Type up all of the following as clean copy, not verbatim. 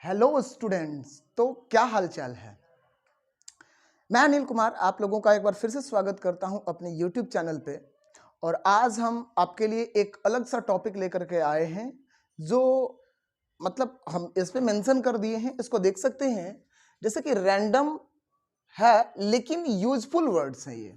Hello students, तो क्या हालचाल है। मैं अनिल कुमार आप लोगों का एक बार फिर से स्वागत करता हूं अपने यूट्यूब चैनल पे। और आज हम आपके लिए एक अलग सा टॉपिक लेकर के आए हैं जो मतलब हम इस पे मेंशन कर दिए हैं। इसको देख सकते हैं जैसे कि रैंडम है लेकिन यूजफुल वर्ड्स हैं ये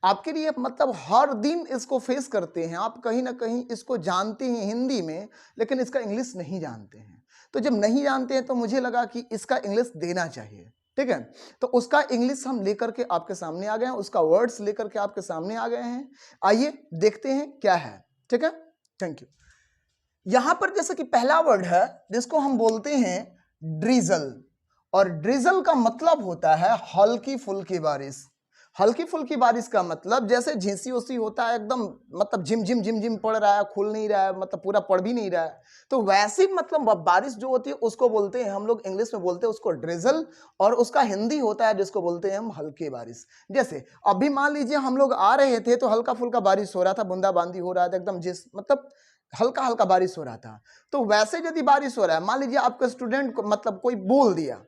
आपके लिए। मतलब हर दिन इसको फेस करते हैं आप, कहीं ना कहीं इसको जानते हैं हिंदी में लेकिन इसका इंग्लिश नहीं जानते हैं। तो जब नहीं जानते हैं तो मुझे लगा कि इसका इंग्लिश देना चाहिए, ठीक है। तो उसका इंग्लिश हम लेकर के आपके सामने आ गए हैं, उसका वर्ड्स लेकर के आपके सामने आ गए हैं। आइए देखते हैं क्या है, ठीक है। Thank you. यहां पर जैसे कि पहला वर्ड है जिसको हम बोलते हैं ड्रिजल। और ड्रिजल का मतलब होता है हल्की फुल्की बारिश। हल्की फुल्की बारिश का मतलब जैसे झींसी उसी होता है एकदम, मतलब झिम झिम झिम झिम पड़ रहा है, खुल नहीं रहा है, मतलब पूरा पड़ भी नहीं रहा है। तो वैसी मतलब बारिश जो होती है उसको बोलते हैं हम लोग, इंग्लिश में बोलते हैं उसको ड्रिजल। और उसका हिंदी होता है जिसको बोलते हैं हम हल्की बारिश। जैसे अभी मान लीजिए हम लोग आ रहे थे तो हल्का फुल्का बारिश हो रहा था, बूंदाबांदी हो रहा था एकदम, जिस मतलब हल्का हल्का बारिश हो रहा था। तो वैसे यदि बारिश हो रहा है, मान लीजिए आपका स्टूडेंट को मतलब कोई बोल दिया,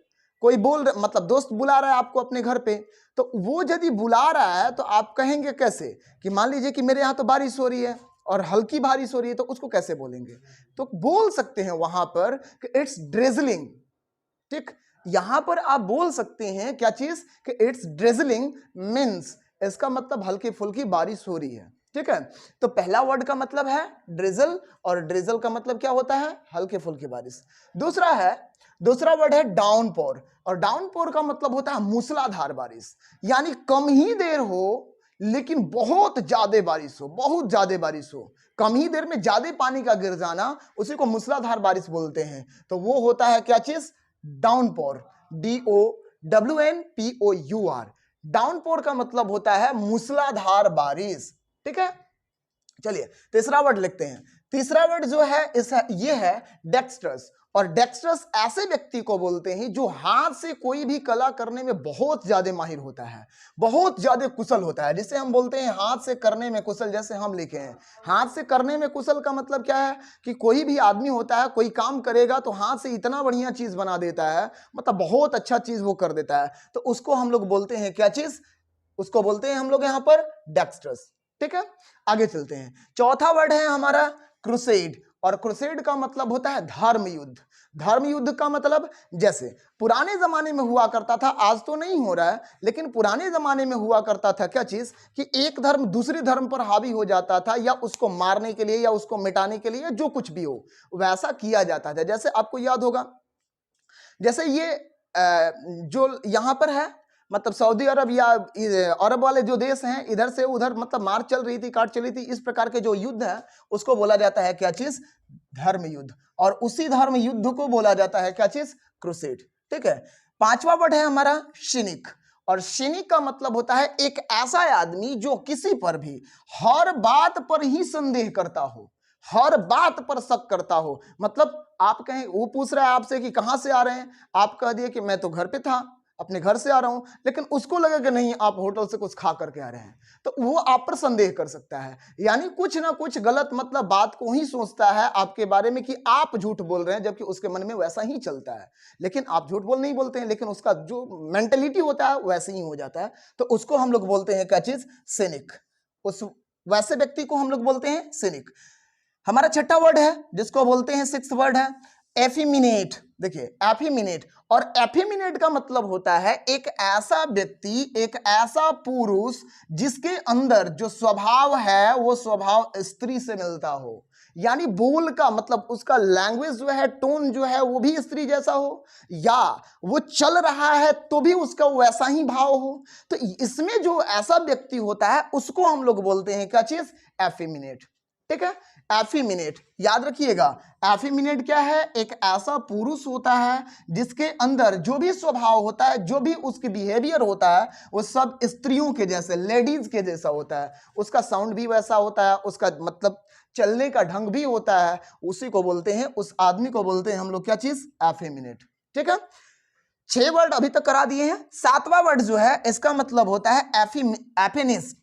कोई मतलब दोस्त बुला रहा है आपको अपने घर पे, तो वो यदि बुला रहा है तो आप कहेंगे कैसे कि मान लीजिए कि मेरे यहाँ तो बारिश हो रही है और हल्की बारिश हो रही है, तो उसको कैसे बोलेंगे। तो बोल सकते हैं वहां पर कि इट्स ड्रिजलिंग, ठीक। यहां पर आप बोल सकते हैं क्या चीज कि इट्स ड्रिजलिंग मीन्स इसका मतलब हल्की फुल्की बारिश हो रही है, ठीक है। तो पहला वर्ड का मतलब है ड्रिजल और ड्रिजल का मतलब क्या होता है, हल्की फुल्की बारिश। दूसरा वर्ड है डाउनपोर। और डाउनपोर का मतलब होता है मूसलाधार बारिश, यानी कम ही देर हो लेकिन बहुत ज्यादा बारिश हो, बहुत ज्यादा बारिश हो, कम ही देर में ज्यादा पानी का गिर जाना, उसी को मूसलाधार बारिश बोलते हैं। तो वो होता है क्या चीज, डाउनपोर। DOWNPOUR। डाउनपोर का मतलब होता है मूसलाधार बारिश, ठीक है। चलिए तीसरा वर्ड लिखते हैं। तीसरा वर्ड जो है ये है डेक्स्ट्रस। और डेक्स्ट्रस ऐसे व्यक्ति को बोलते हैं जो हाथ से कोई भी कला करने में बहुत ज्यादा माहिर होता है, बहुत ज्यादा कुशल होता है, जिसे हम बोलते हैं हाथ से करने में कुशल। जैसे हम लिखे हैं हाथ से करने में कुशल का मतलब क्या है कि कोई भी आदमी होता है, कोई काम करेगा तो हाथ से इतना बढ़िया चीज बना देता है, मतलब बहुत अच्छा चीज वो कर देता है। तो उसको हम लोग बोलते हैं क्या चीज, उसको बोलते हैं हम लोग यहां पर डेक्स्ट्रस, ठीक है। आगे चलते हैं। चौथा वर्ड है हमारा क्रुसेड। और क्रुसेड का मतलब होता है धर्म युद्ध। धर्म युद्ध का मतलब जैसे पुराने जमाने में हुआ करता था, आज तो नहीं हो रहा है, लेकिन पुराने जमाने में हुआ करता था क्या चीज कि एक धर्म दूसरे धर्म पर हावी हो जाता था, या उसको मारने के लिए या उसको मिटाने के लिए, जो कुछ भी हो वैसा किया जाता था। जैसे आपको याद होगा, जैसे ये जो यहां पर है मतलब सऊदी अरब या अरब वाले जो देश हैं, इधर से उधर मतलब मार चल रही थी, काट चली थी, इस प्रकार के जो युद्ध है उसको बोला जाता है क्या चीज, धर्म युद्ध। और उसी धर्म युद्ध को बोला जाता है क्या चीज, क्रूसेड, ठीक है। पांचवा वर्ड है हमारा शिनिक। और शिनिक का मतलब होता है एक ऐसा आदमी जो किसी पर भी हर बात पर ही संदेह करता हो, हर बात पर शक करता हो। मतलब आप कहें, वो पूछ रहा है आपसे कि कहां से आ रहे हैं, आप कह दिए कि मैं तो घर पे था, अपने घर से आ रहा हूं, लेकिन उसको लगे कि नहीं आप होटल से कुछ खा करके आ रहे हैं, तो वो आप पर संदेह कर सकता है। यानी कुछ ना कुछ गलत मतलब बात को ही सोचता है आपके बारे में कि आप झूठ बोल रहे हैं, जबकि उसके मन में वैसा ही चलता है। लेकिन आप झूठ बोल नहीं बोलते हैं, लेकिन उसका जो मेंटेलिटी होता है वैसे ही हो जाता है। तो उसको हम लोग बोलते हैं क्या चीज, सिनिक। उस वैसे व्यक्ति को हम लोग बोलते हैं सिनिक। हमारा छठा वर्ड है जिसको बोलते हैं, सिक्स्थ वर्ड है एफिमिनेट। देखिए एफिमिनेट। और एफिमिनेट का मतलब होता है एक ऐसा व्यक्ति, एक ऐसा पुरुष जिसके अंदर जो स्वभाव है वो स्वभाव स्त्री से मिलता हो। यानी बोल का मतलब उसका लैंग्वेज जो है, टोन जो है वो भी स्त्री जैसा हो, या वो चल रहा है तो भी उसका वैसा ही भाव हो। तो इसमें जो ऐसा व्यक्ति होता है उसको हम लोग बोलते हैं क्या चीज, एफिमिनेट, ठीक है। एफिमिनेट याद रखिएगा, एफिमिनेट क्या है, एक ऐसा पुरुष होता है जिसके अंदर जो भी स्वभाव होता है, जो भी उसके बिहेवियर होता है वो सब स्त्रियों के जैसे, लेडीज के जैसा होता है। उसका साउंड भी वैसा होता है, उसका मतलब चलने का ढंग भी होता है, उसी को बोलते हैं, उस आदमी को बोलते हैं हम लोग क्या चीज, एफिमिनेट, ठीक है। 6 वर्ड अभी तक करा दिए हैं। सातवां वर्ड जो है इसका मतलब होता है एफेमिनिस्ट।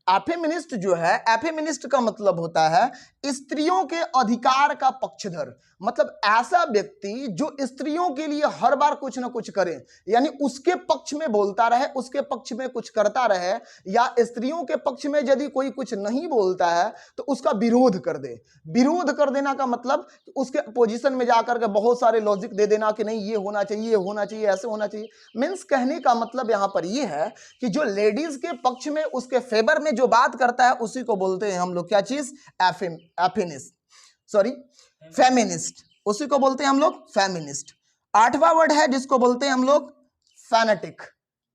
एफेमिनिस्ट जो है, एफेमिनिस्ट का मतलब होता है स्त्रियों के अधिकार का पक्षधर, मतलब ऐसा व्यक्ति जो स्त्रियों के लिए हर बार कुछ ना कुछ करे, यानी उसके पक्ष में बोलता रहे, उसके पक्ष में कुछ करता रहे, या स्त्रियों के पक्ष में यदि कोई कुछ नहीं बोलता है तो उसका विरोध कर दे। विरोध कर देना का मतलब उसके पोजीशन में जाकर के बहुत सारे लॉजिक दे देना कि नहीं ये होना चाहिए, ये होना चाहिए, ऐसे होना चाहिए। मीन्स कहने का मतलब यहां पर ये है कि जो लेडीज के पक्ष में, उसके फेवर में जो बात करता है उसी को बोलते हैं हम लोग क्या चीज, फेमिनिस्ट, उसी को बोलते हैं हम लोग फेमिनिस्ट। 8वां वर्ड है जिसको बोलते हैं हम लोग फैनेटिक।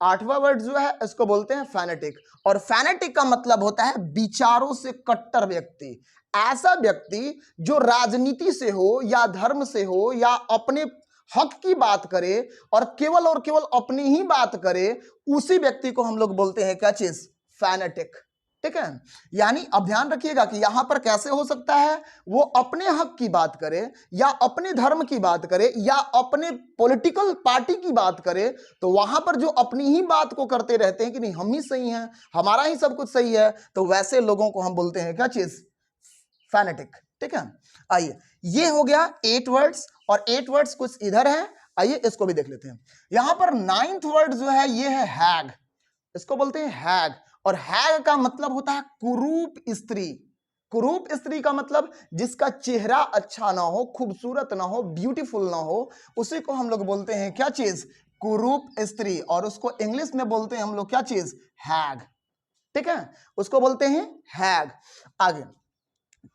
8वां वर्ड जो है इसको बोलते हैं फैनेटिक, और फैनेटिक का मतलब होता है विचारों से कट्टर व्यक्ति। ऐसा व्यक्ति जो राजनीति से हो या धर्म से हो या अपने हक की बात करे और केवल अपनी ही बात करे, उसी व्यक्ति को हम लोग बोलते हैं क्या चीज, फैनेटिक। ठीक है, यानी अब ध्यान रखिएगा कि यहां पर कैसे हो सकता है, वो अपने हक की बात करे या अपने धर्म की बात करे या अपने पॉलिटिकल पार्टी की बात करे, तो वहां पर जो अपनी ही बात को करते रहते हैं कि नहीं हम ही सही हैं, हमारा ही सब कुछ सही है, तो वैसे लोगों को हम बोलते हैं क्या चीज, फैनेटिक। ठीक है, आइए ये हो गया 8 वर्ड्स, और 8 वर्ड्स कुछ इधर है, आइए इसको भी देख लेते हैं। यहां पर 9th वर्ड जो है ये है हैग, इसको बोलते हैं हैग, और हैग का मतलब होता है कुरूप स्त्री। कुरूप स्त्री का मतलब जिसका चेहरा अच्छा ना हो, खूबसूरत ना हो, ब्यूटीफुल ना हो, उसी को हम लोग बोलते हैं क्या चीज, कुरूप स्त्री, और उसको इंग्लिश में बोलते हैं हम लोग क्या चीज, हैग। ठीक है, उसको बोलते हैं हैग। आगे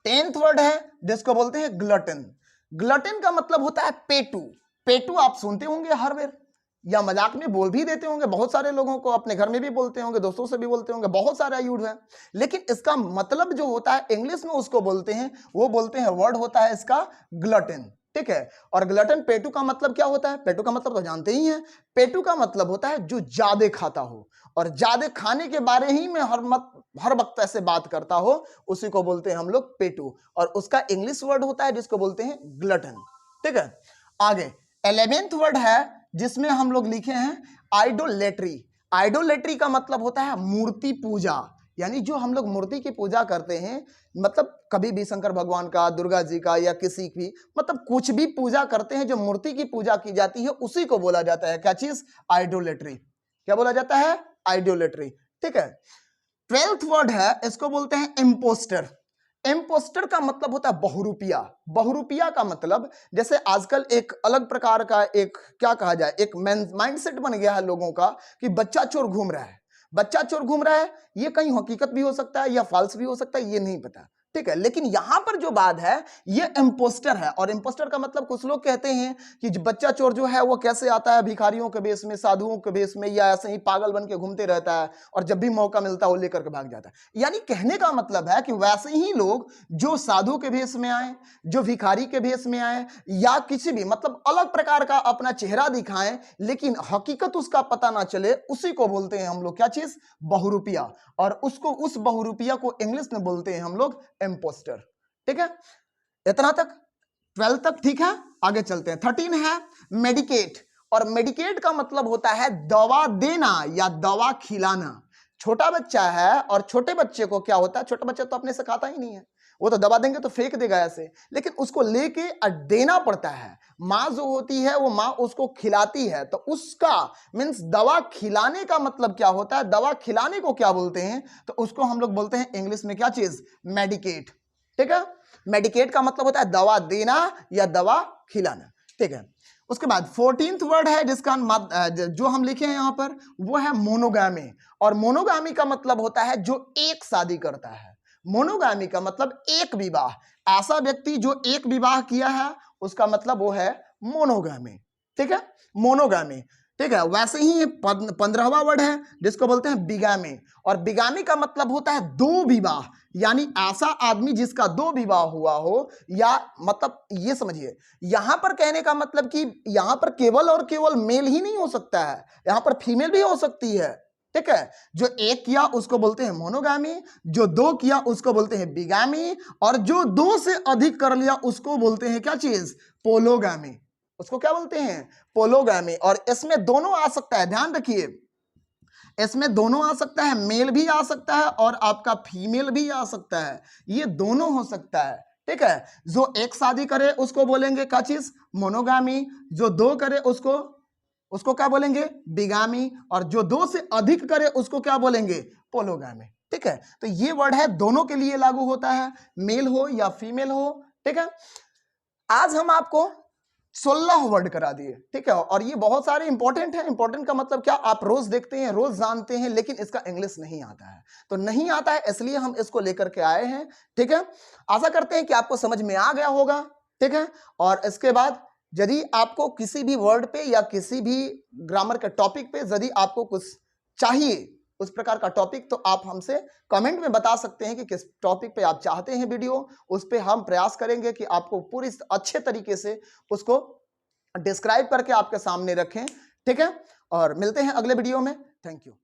10th वर्ड है जिसको बोलते हैं ग्लटन। ग्लटन का मतलब होता है पेटू। पेटू आप सुनते होंगे हर बार, या मजाक में बोल भी देते होंगे, बहुत सारे लोगों को अपने घर में भी बोलते होंगे, दोस्तों से भी बोलते होंगे, बहुत सारा यूज है। लेकिन इसका मतलब जो होता है इंग्लिश में उसको बोलते हैं, वो बोलते हैं, वर्ड होता है इसका ग्लटन। ठीक है, और ग्लटन पेटू का मतलब क्या होता है, पेटू का मतलब तो जानते ही हैं, पेटू का मतलब होता है जो ज्यादा खाता हो और ज्यादा खाने के बारे ही में हर वक्त ऐसे बात करता हो, उसी को बोलते हैं हम लोग पेटू, और उसका इंग्लिश वर्ड होता है जिसको बोलते हैं ग्लटन। ठीक है, आगे 11th वर्ड है जिसमें हम लोग लिखे हैं आइडोलेट्री। आइडोलेट्री का मतलब होता है मूर्ति पूजा, यानी जो हम लोग मूर्ति की पूजा करते हैं, मतलब कभी भी शंकर भगवान का, दुर्गा जी का, या किसी की, मतलब कुछ भी पूजा करते हैं, जो मूर्ति की पूजा की जाती है उसी को बोला जाता है क्या चीज, आइडोलेट्री। क्या बोला जाता है, आइडोलेट्री। ठीक है, 12th वर्ड है इसको बोलते हैं इम्पोस्टर। इम्पोस्टर का मतलब होता है बहुरूपिया। बहुरूपिया का मतलब जैसे आजकल एक अलग प्रकार का एक क्या कहा जाए, एक माइंडसेट बन गया है लोगों का कि बच्चा चोर घूम रहा है। बच्चा चोर घूम रहा है, ये कहीं हकीकत भी हो सकता है या फॉल्स भी हो सकता है, ये नहीं पता। ठीक है, लेकिन यहां पर जो बात है ये इम्पोस्टर है, और इम्पोस्टर का मतलब कुछ लोग कहते हैं कि बच्चा चोर जो है वो कैसे आता है, भिखारियों के भेष में, साधुओं के भेष में, या ऐसे ही पागल बन के घूमते रहता है और जब भी मौका मिलता है वो लेकर के भाग जाता है। यानी कहने का मतलब है कि वैसे ही लोग जो साधु के भेष में आए, जो भिखारी के भेष में आए, या किसी भी मतलब अलग प्रकार का अपना चेहरा दिखाएं लेकिन हकीकत उसका पता ना चले, उसी को बोलते हैं हम लोग क्या चीज, बहुरूपिया, और उसको उस बहुरूपिया को इंग्लिश में बोलते हैं हम लोग इम्पोस्टर। ठीक है, इतना तक 12 तक ठीक है। आगे चलते हैं 13 है मेडिकेट, और मेडिकेट का मतलब होता है दवा देना या दवा खिलाना। छोटा बच्चा है और छोटे बच्चे को क्या होता है, छोटा बच्चा तो अपने से खाता ही नहीं है, वो तो दवा देंगे तो फेंक देगा ऐसे, लेकिन उसको लेके देना पड़ता है। माँ जो होती है वो माँ उसको खिलाती है, तो उसका मीन्स दवा खिलाने का मतलब क्या होता है, दवा खिलाने को क्या बोलते हैं, तो उसको हम लोग बोलते हैं इंग्लिश में क्या चीज, मेडिकेट। ठीक है, मेडिकेट का मतलब होता है दवा देना या दवा खिलाना। ठीक है, उसके बाद 14th वर्ड है जिसका जो हम लिखे हैं यहां पर वो है मोनोगामी, और मोनोगामी का मतलब होता है जो एक शादी करता है। मोनोगामी का मतलब एक विवाह, ऐसा व्यक्ति जो एक विवाह किया है उसका मतलब वो है मोनोगामी। ठीक है, मोनोगामी। ठीक है, वैसे ही 15वां वर्ड है जिसको बोलते हैं बिगामी, और बिगामी का मतलब होता है दो विवाह, यानी ऐसा आदमी जिसका दो विवाह हुआ हो, या मतलब ये समझिए यहां पर कहने का मतलब कि यहां पर केवल और केवल मेल ही नहीं हो सकता है, यहां पर फीमेल भी हो सकती है। ठीक है, जो एक किया उसको बोलते हैं मोनोगामी, जो दो किया उसको बोलते हैं बिगामी, और जो दो से अधिक कर लिया उसको बोलते हैं क्या चीज, पोलोगामी। उसको क्या बोलते हैं, पोलोगामी। और इसमें दोनों आ सकता है, ध्यान रखिए, इसमें दोनों आ सकता है, मेल भी आ सकता है और आपका फीमेल भी आ सकता है, ये दोनों हो सकता है। ठीक है, जो एक शादी करे उसको बोलेंगे क्या चीज, मोनोगामी। जो दो करे उसको क्या बोलेंगे, बिगामी। और जो दो से अधिक करे उसको क्या बोलेंगे, पोलोगामी। ठीक है, तो ये वर्ड है दोनों के लिए लागू होता है, मेल हो या फीमेल हो। ठीक है, आज हम आपको 16 वर्ड करा दिए। ठीक है, और ये बहुत सारे इंपॉर्टेंट है। इंपॉर्टेंट का मतलब क्या, आप रोज देखते हैं, रोज जानते हैं, लेकिन इसका इंग्लिश नहीं आता है। तो नहीं आता है इसलिए हम इसको लेकर के आए हैं। ठीक है, आशा करते हैं कि आपको समझ में आ गया होगा। ठीक है, और इसके बाद यदि आपको किसी भी वर्ड पे या किसी भी ग्रामर के टॉपिक पे यदि आपको कुछ चाहिए उस प्रकार का टॉपिक, तो आप हमसे कमेंट में बता सकते हैं कि किस टॉपिक पे आप चाहते हैं वीडियो। उस पे हम प्रयास करेंगे कि आपको पूरी अच्छे तरीके से उसको डिस्क्राइब करके आपके सामने रखें। ठीक है, और मिलते हैं अगले वीडियो में। Thank you.